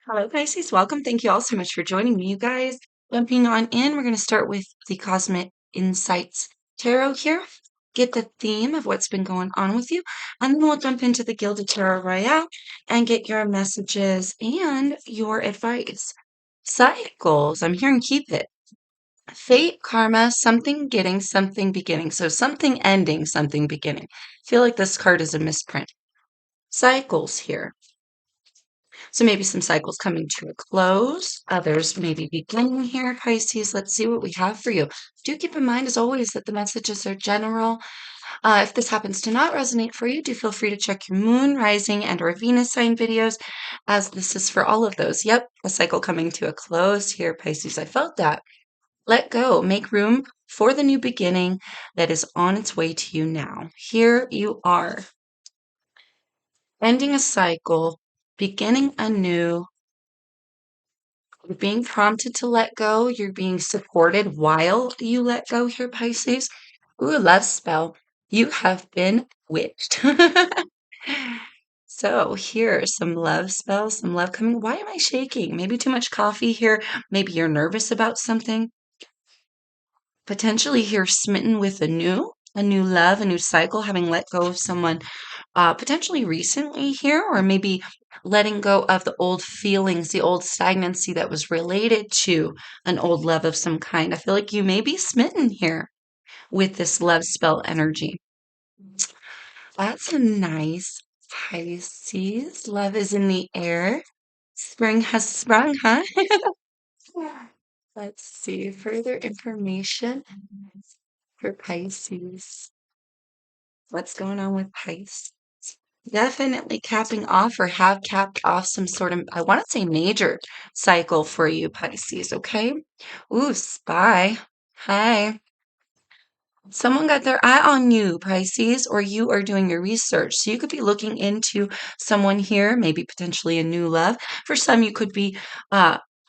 Hello, Pisces. Welcome. Thank you all so much for joining me, you guys. Jumping on in, we're going to start with the Cosmic Insights Tarot here. Get the theme of what's been going on with you, and then we'll jump into the Gilded Tarot Royale and get your messages and your advice. Cycles. I'm hearing keep it. Fate, karma, something getting, something beginning. So something ending, something beginning. I feel like this card is a misprint. Cycles here. So maybe some cycles coming to a close, others maybe beginning here, Pisces. Let's see what we have for you. Do keep in mind, as always, that the messages are general. If this happens to not resonate for you, do feel free to check your moon, rising, and or Venus sign videos, as this is for all of those. Yep, a cycle coming to a close here, Pisces. I felt that. Let go. Make room for the new beginning that is on its way to you now. Here you are, ending a cycle, beginning anew. You're being prompted to let go. You're being supported while you let go here, Pisces. Ooh, love spell. You have been witched. So here's some love spells, some love coming. Why am I shaking? Maybe too much coffee here. Maybe you're nervous about something. Potentially here smitten with a new love, a new cycle, having let go of someone potentially recently here, or maybe letting go of the old feelings, the old stagnancy that was related to an old love of some kind. I feel like you may be smitten here with this love spell energy. That's a nice Pisces. Love is in the air. Spring has sprung, huh? Let's see further information for Pisces. What's going on with Pisces? Definitely capping off or have capped off some sort of, I want to say major cycle for you, Pisces, okay? Ooh, spy. Hi. Someone got their eye on you, Pisces, or you are doing your research. So you could be looking into someone here, maybe potentially a new love. For some, you could be,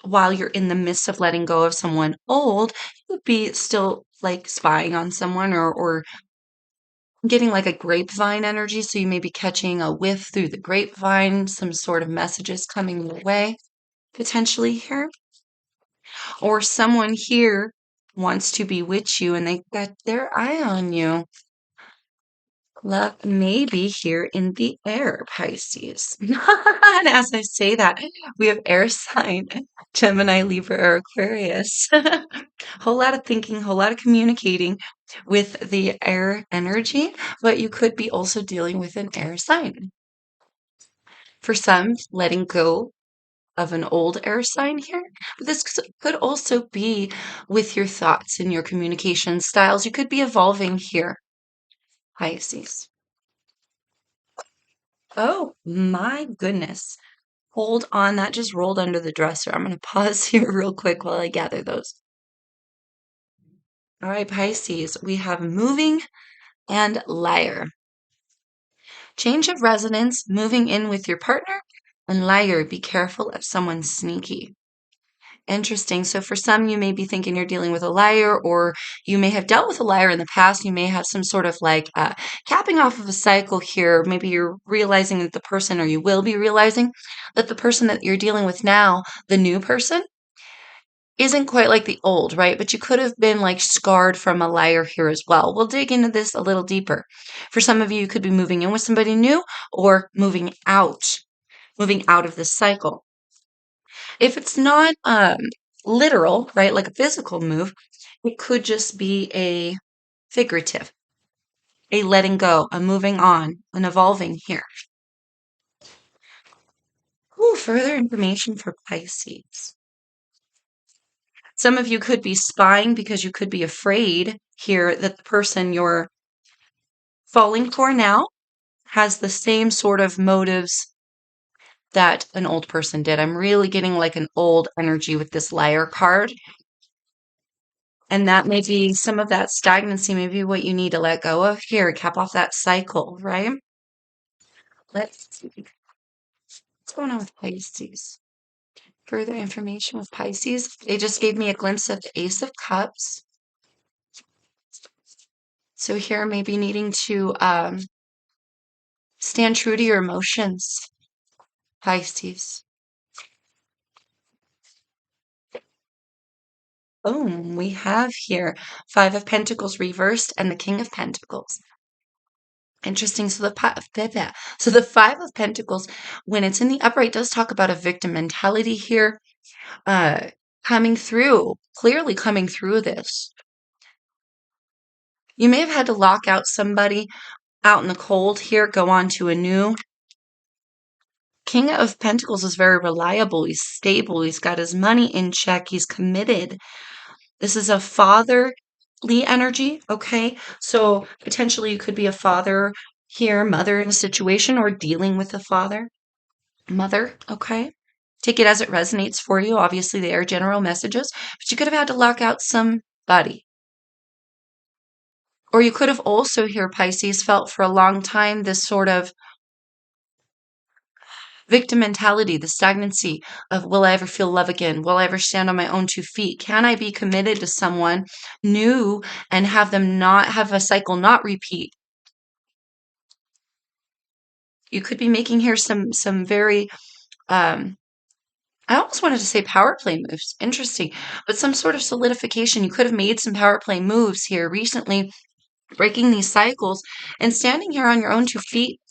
while you're in the midst of letting go of someone old, you could be still like spying on someone or getting like a grapevine energy. So you may be catching a whiff through the grapevine, some sort of messages coming your way potentially here. Or someone here wants to bewitch you and they got their eye on you. Love may be here in the air, Pisces. And as I say that, we have air sign, Gemini, Libra, or Aquarius. Whole lot of thinking, whole lot of communicating with the air energy, but you could be also dealing with an air sign. For some, letting go of an old air sign here. But this could also be with your thoughts and your communication styles. You could be evolving here, Pisces. Oh my goodness. Hold on, that just rolled under the dresser. I'm going to pause here real quick while I gather those. All right, Pisces, we have moving and liar. Change of residence, moving in with your partner, and liar, be careful of someone sneaky. Interesting. So for some, you may be thinking you're dealing with a liar, or you may have dealt with a liar in the past. You may have some sort of like capping off of a cycle here. Maybe you're realizing that the person, or you will be realizing that the person that you're dealing with now, the new person, isn't quite like the old, right? But you could have been like scarred from a liar here as well. We'll dig into this a little deeper. For some of you, you could be moving in with somebody new or moving out of this cycle. If it's not literal, right, like a physical move, it could just be a figurative, a letting go, a moving on, an evolving here. Ooh, further information for Pisces. Some of you could be spying because you could be afraid here that the person you're falling for now has the same sort of motives that an old person did. I'm really getting like an old energy with this liar card. And that may be some of that stagnancy, maybe what you need to let go of here, cap off that cycle, right? Let's see. What's going on with Pisces? Further information with Pisces. They just gave me a glimpse of the Ace of Cups. So here, maybe needing to stand true to your emotions, Pisces. Boom, we have here Five of Pentacles reversed and the King of Pentacles. Interesting. So the Five of Pentacles, when it's in the upright, does talk about a victim mentality here, uh, coming through, clearly coming through this. You may have had to lock out somebody out in the cold here, go on to a new. King of Pentacles is very reliable. He's stable. He's got his money in check. He's committed. This is a fatherly energy, okay? So potentially you could be a father here, mother in a situation, or dealing with a father, mother, okay? Take it as it resonates for you. Obviously, they are general messages, but you could have had to lock out somebody. Or you could have also, here, Pisces, felt for a long time this sort of victim mentality, the stagnancy of will I ever feel love again? Will I ever stand on my own 2 feet? Can I be committed to someone new and have them not have a cycle not repeat? You could be making here some very I almost wanted to say power play moves. Interesting. But some sort of solidification. You could have made some power play moves here recently, breaking these cycles and standing here on your own 2 feet.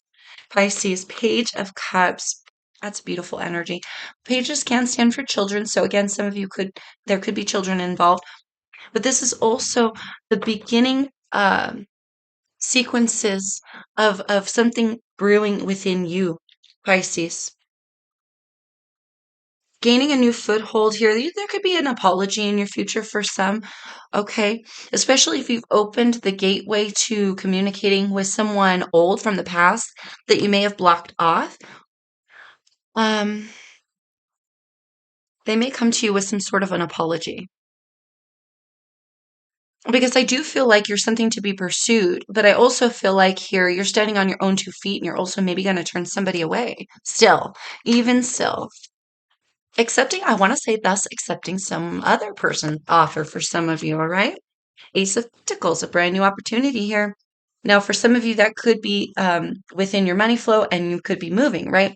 Pisces, Page of Cups. That's beautiful energy. Pages can stand for children. So again, some of you there could be children involved. But this is also the beginning sequences of something brewing within you, Pisces. Gaining a new foothold here. There could be an apology in your future for some, okay? Especially if you've opened the gateway to communicating with someone old from the past that you may have blocked off. Um, they may come to you with some sort of an apology. Because I do feel like you're something to be pursued, but I also feel like here you're standing on your own 2 feet and you're also maybe going to turn somebody away. Still, even still. Accepting, I want to say, thus accepting some other person's offer for some of you, all right? Ace of Pentacles, a brand new opportunity here. Now, for some of you, that could be within your money flow and you could be moving, right?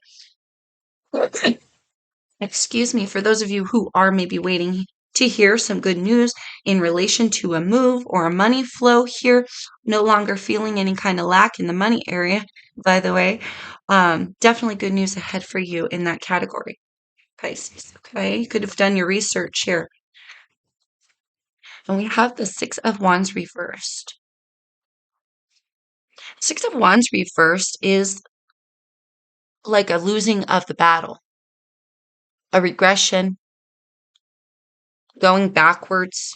Excuse me, for those of you who are maybe waiting to hear some good news in relation to a move or a money flow here, no longer feeling any kind of lack in the money area, by the way, definitely good news ahead for you in that category, Pisces. Okay, you could have done your research here. And we have the Six of Wands reversed. Six of Wands reversed is like a losing of the battle, a regression, going backwards,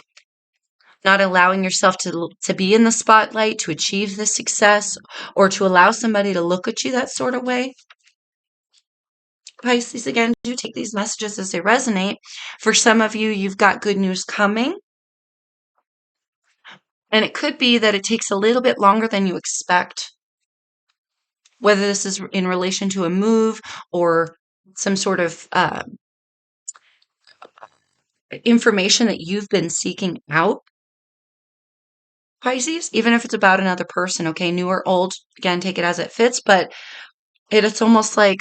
not allowing yourself to be in the spotlight, to achieve the success, or to allow somebody to look at you that sort of way. Pisces, again, do take these messages as they resonate. For some of you, you've got good news coming. And it could be that it takes a little bit longer than you expect, whether this is in relation to a move or some sort of information that you've been seeking out. Pisces, even if it's about another person, okay, new or old, again, take it as it fits, but it's almost like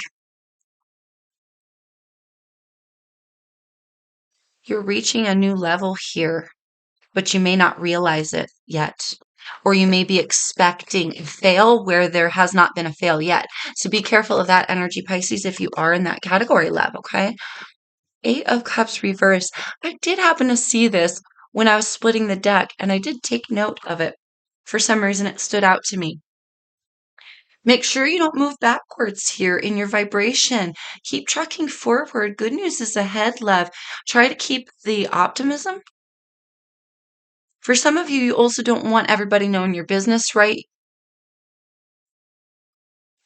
you're reaching a new level here, but you may not realize it yet. Or you may be expecting a fail where there has not been a fail yet. So be careful of that energy, Pisces, if you are in that category, love, okay? Eight of Cups reverse. I did happen to see this when I was splitting the deck, and I did take note of it. For some reason, it stood out to me. Make sure you don't move backwards here in your vibration. Keep trucking forward. Good news is ahead, love. Try to keep the optimism. For some of you, you also don't want everybody knowing your business, right?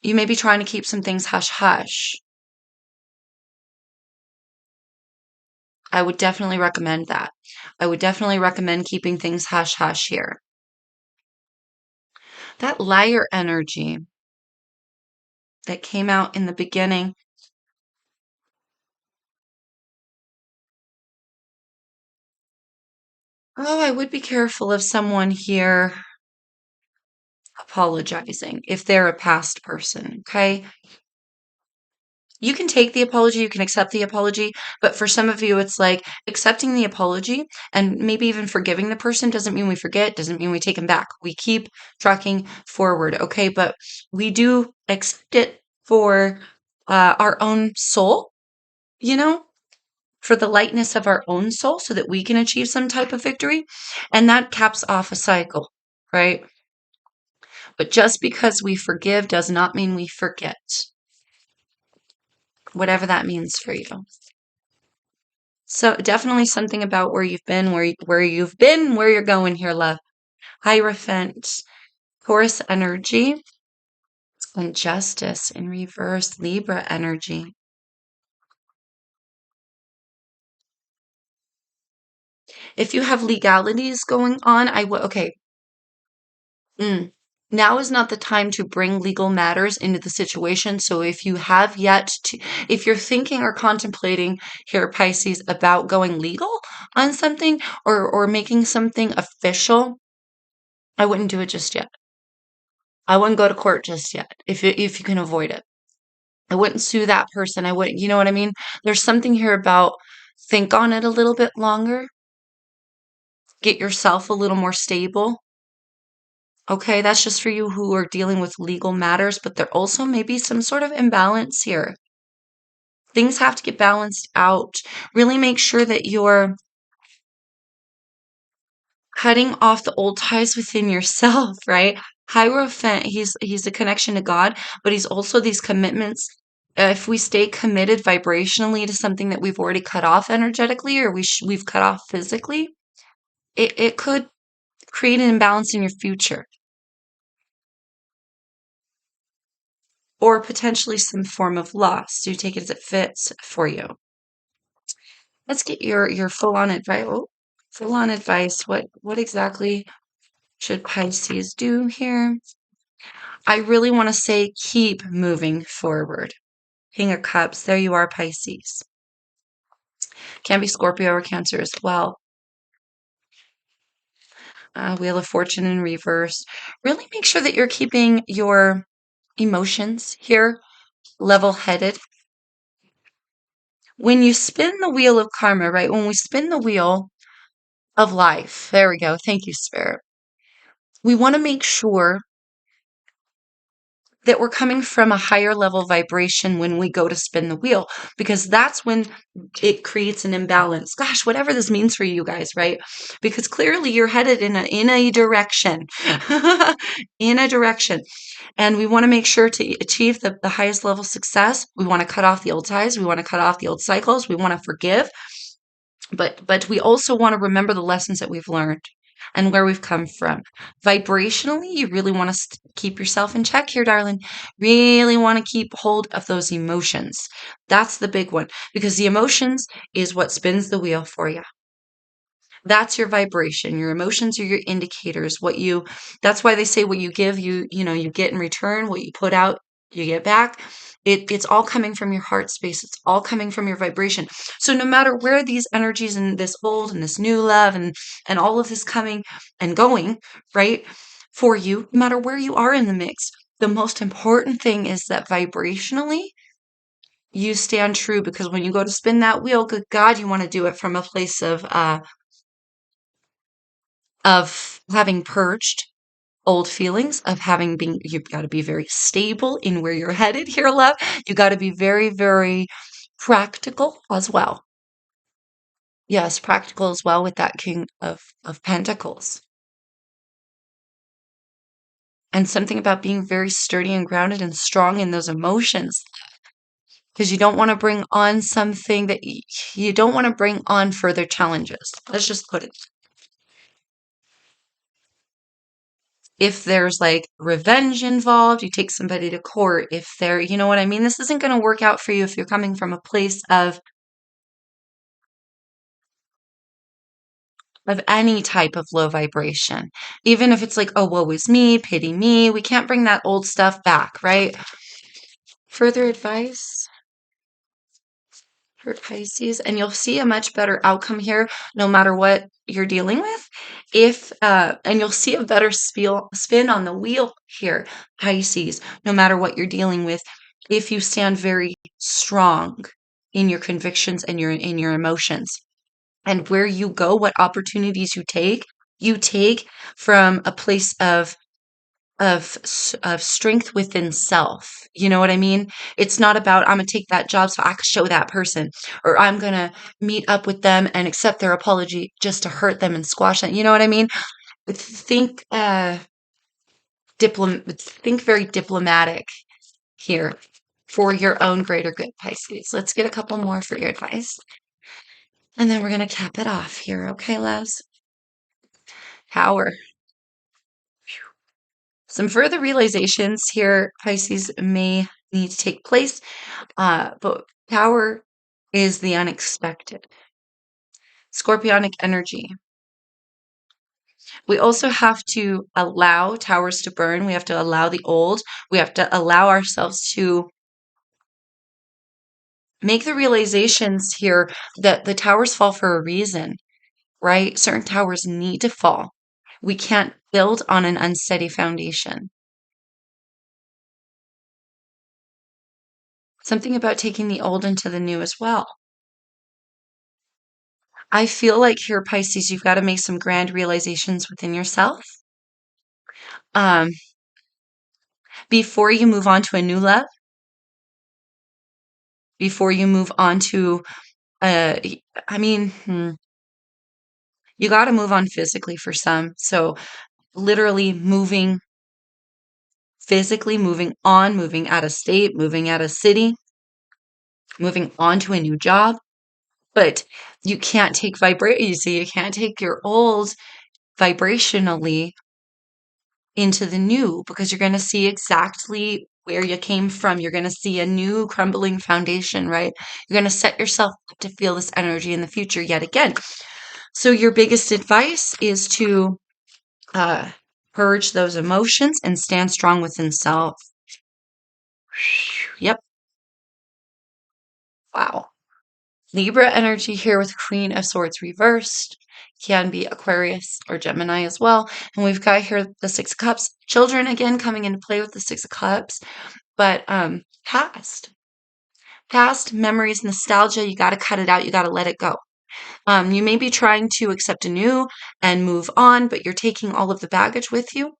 You may be trying to keep some things hush hush. I would definitely recommend that. I would definitely recommend keeping things hush hush here. That liar energy that came out in the beginning. Oh, I would be careful of someone here apologizing if they're a past person, okay? You can take the apology, you can accept the apology, but for some of you, it's like accepting the apology and maybe even forgiving the person doesn't mean we forget, doesn't mean we take them back. We keep trucking forward, okay? But we do accept it for our own soul, you know, for the lightness of our own soul so that we can achieve some type of victory. And that caps off a cycle, right? But just because we forgive does not mean we forget, whatever that means for you. So definitely something about where you've been, where you're going here, love. Hierophant, Taurus energy, and Justice in reverse, Libra energy. If you have legalities going on, I would, okay. Now is not the time to bring legal matters into the situation. So if you have yet to, if you're thinking or contemplating here, Pisces, about going legal on something or making something official, I wouldn't do it just yet. I wouldn't go to court just yet if you can avoid it. I wouldn't sue that person. I wouldn't, you know what I mean? There's something here about think on it a little bit longer, get yourself a little more stable. Okay, that's just for you who are dealing with legal matters, but there also may be some sort of imbalance here. Things have to get balanced out. Really make sure that you're cutting off the old ties within yourself, right? Hierophant, he's a connection to God, but he's also these commitments. If we stay committed vibrationally to something that we've already cut off energetically or we've cut off physically, it could create an imbalance in your future or potentially some form of loss. So you take it as it fits for you. Let's get your full on advice. Oh, full on advice. What exactly should Pisces do here? I really want to say keep moving forward. King of Cups, there you are, Pisces. Can be Scorpio or Cancer as well. Wheel of Fortune in reverse. Really make sure that you're keeping your emotions here level headed. When you spin the wheel of karma, right? When we spin the wheel of life, there we go. Thank you, Spirit. We want to make sure that we're coming from a higher level vibration when we go to spin the wheel, because that's when it creates an imbalance. Gosh, whatever this means for you guys, right? Because clearly you're headed in a direction, in a direction. And we want to make sure to achieve the highest level success. We want to cut off the old ties. We want to cut off the old cycles. We want to forgive. But we also want to remember the lessons that we've learned and where we've come from. Vibrationally, you really want to keep yourself in check here, darling. Really want to keep hold of those emotions. That's the big one because the emotions is what spins the wheel for you. That's your vibration. Your emotions are your indicators. That's why they say what you give, you get in return. What you put out, you get back. It's all coming from your heart space. It's all coming from your vibration. So no matter where these energies and this old and this new love and all of this coming and going, right, for you, no matter where you are in the mix, the most important thing is that vibrationally you stand true because when you go to spin that wheel, good God, you want to do it from a place of having purged old feelings, of having been, you've got to be very stable in where you're headed here, love. You got to be very, very practical as well. Yes, practical as well with that King of Pentacles. And something about being very sturdy and grounded and strong in those emotions. Because you don't want to bring on something that you don't want to bring on further challenges. Let's just put it. If there's like revenge involved, you take somebody to court. If they're, you know what I mean? This isn't going to work out for you if you're coming from a place of any type of low vibration. Even if it's like, oh, woe is me, pity me. We can't bring that old stuff back, right? Further advice for Pisces, and you'll see a much better outcome here, no matter what you're dealing with. And you'll see a better spin on the wheel here, Pisces, no matter what you're dealing with. if you stand very strong in your convictions and in your emotions. And where you go, what opportunities you take from a place of strength within self. You know what I mean? It's not about I'm gonna take that job so I can show that person, or I'm gonna meet up with them and accept their apology just to hurt them and squash them. You know what I mean? Think think very diplomatic here for your own greater good, Pisces. Let's get a couple more for your advice. And then we're gonna cap it off here, okay, loves? Power. Some further realizations here, Pisces, may need to take place, but power is the unexpected. Scorpionic energy. We also have to allow towers to burn. We have to allow the old. We have to allow ourselves to make the realizations here that the towers fall for a reason, right? Certain towers need to fall. We can't build on an unsteady foundation. Something about taking the old into the new as well. I feel like here, Pisces, you've got to make some grand realizations within yourself um, before you move on to a new love, before you move on to, I mean, you got to move on physically for some. So, literally moving physically, moving on, moving out of state, moving out of city, moving on to a new job. But you can't take you see, you can't take your old vibrationally into the new because you're going to see exactly where you came from. You're going to see a new crumbling foundation, right? You're going to set yourself up to feel this energy in the future yet again. So, your biggest advice is to uh, purge those emotions and stand strong within self. Yep. Wow. Libra energy here with Queen of Swords reversed. Can be Aquarius or Gemini as well. And we've got here the Six of Cups. Children again coming into play with the Six of Cups. But past memories, nostalgia, you got to cut it out. You got to let it go. You may be trying to accept anew and move on, but you're taking all of the baggage with you.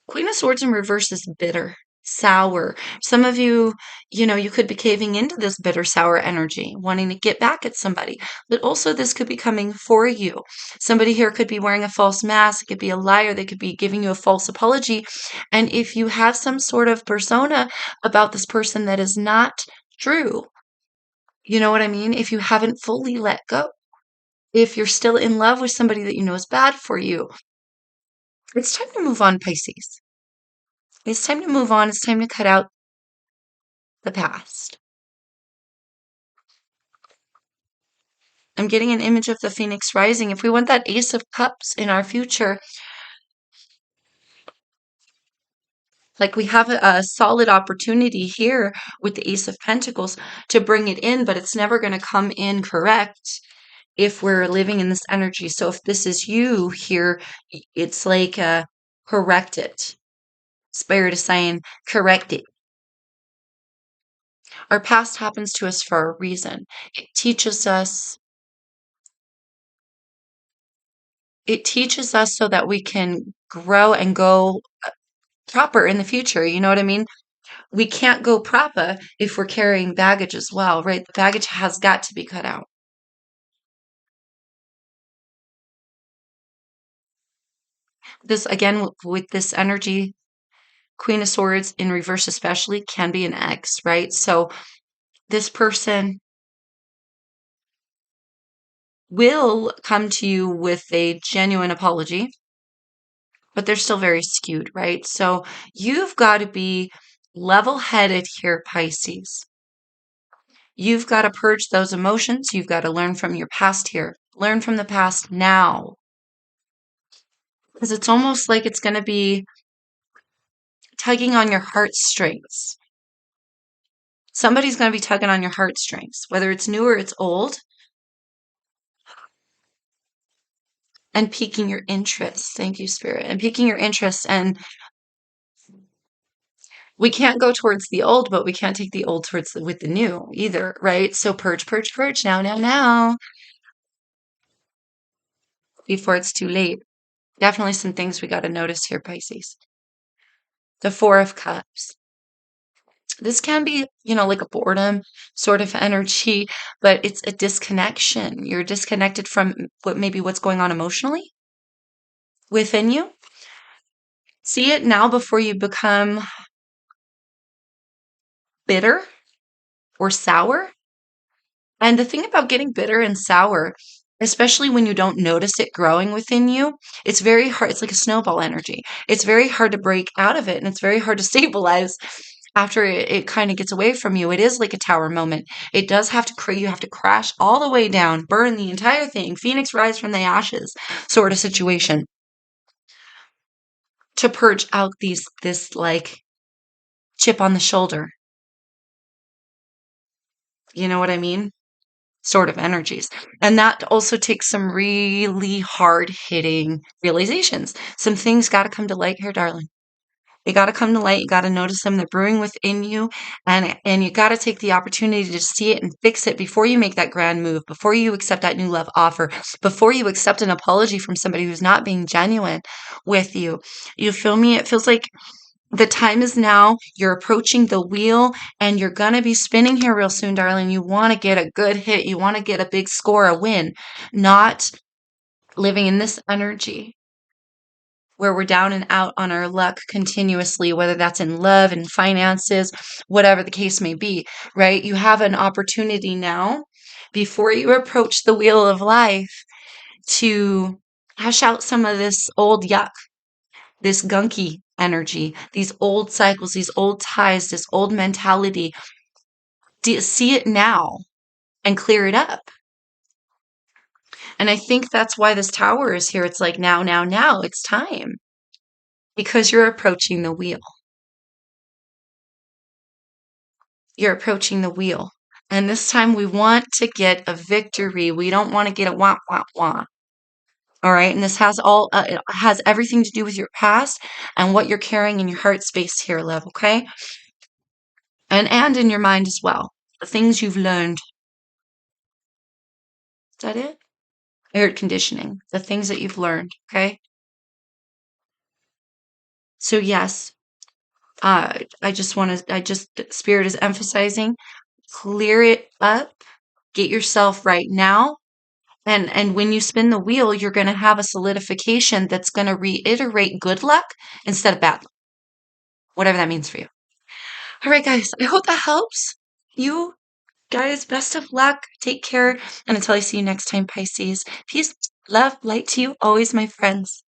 Queen of Swords in reverse is bitter, sour. Some of you, you could be caving into this bitter, sour energy, wanting to get back at somebody. But also, this could be coming for you. Somebody here could be wearing a false mask. It could be a liar. They could be giving you a false apology. And if you have some sort of persona about this person that is not true, you know what I mean? If you haven't fully let go, if you're still in love with somebody that you know is bad for you, it's time to move on, Pisces. It's time to move on. It's time to cut out the past. I'm getting an image of the Phoenix rising. If we want that Ace of Cups in our future, like we have a solid opportunity here with the Ace of Pentacles to bring it in, but it's never going to come in correct if we're living in this energy. So if this is you here, it's like correct it. Spirit is saying correct it. Our past happens to us for a reason. It teaches us it teaches us so that we can grow and go proper in the future. You know what I mean? We can't go proper if we're carrying baggage as well, right? The baggage has got to be cut out. This, again, with this energy, Queen of Swords in reverse, especially, can be an ex, right? So this person will come to you with a genuine apology, but they're still very skewed, right? So you've got to be level headed here, Pisces. You've got to purge those emotions. You've got to learn from your past here. Learn from the past now. Because it's almost like it's going to be tugging on your heartstrings. Somebody's going to be tugging on your heartstrings, whether it's new or it's old, and piquing your interest. Thank you, Spirit. And piquing your interest. And We can't go towards the old, but we can't take the old towards with the new either, right? So purge, purge, purge now, now, now, before it's too late. Definitely some things we got to notice here, Pisces. The Four of Cups. This can be, like a boredom sort of energy, but it's a disconnection. You're disconnected from what's going on emotionally within you. See it now before you become bitter or sour. And the thing about getting bitter and sour, especially when you don't notice it growing within you, it's very hard. It's like a snowball energy. It's very hard to break out of it, and it's very hard to stabilize after it kind of gets away from you. It is like a tower moment. It does have to you have to crash all the way down, burn the entire thing, phoenix rise from the ashes sort of situation to purge out this like chip on the shoulder. You know what I mean? Sort of energies. And that also takes some really hard hitting realizations. Some things got to come to light here, darling. They got to come to light. You got to notice them. They're brewing within you. And you got to take the opportunity to see it and fix it before you make that grand move, before you accept that new love offer, before you accept an apology from somebody who's not being genuine with you. You feel me? It feels like the time is now. You're approaching the wheel and you're going to be spinning here real soon, darling. You want to get a good hit. You want to get a big score, a win, not living in this energy where we're down and out on our luck continuously, whether that's in love and finances, whatever the case may be, right? You have an opportunity now before you approach the wheel of life to hash out some of this old yuck, this gunky energy, these old cycles, these old ties, this old mentality. See it now and clear it up. And I think that's why this tower is here. It's like now, now, now, it's time because you're approaching the wheel. You're approaching the wheel. And this time we want to get a victory. We don't want to get a wah, wah, wah. All right. And this it has everything to do with your past and what you're carrying in your heart space here, love. Okay. And in your mind as well. The things you've learned. Is that it? I heard conditioning. The things that you've learned. Okay. So yes, Spirit is emphasizing, clear it up, get yourself right now. And when you spin the wheel, you're going to have a solidification that's going to reiterate good luck instead of bad luck, whatever that means for you. All right, guys, I hope that helps you guys. Best of luck. Take care. And until I see you next time, Pisces, peace, love, light to you, always, my friends.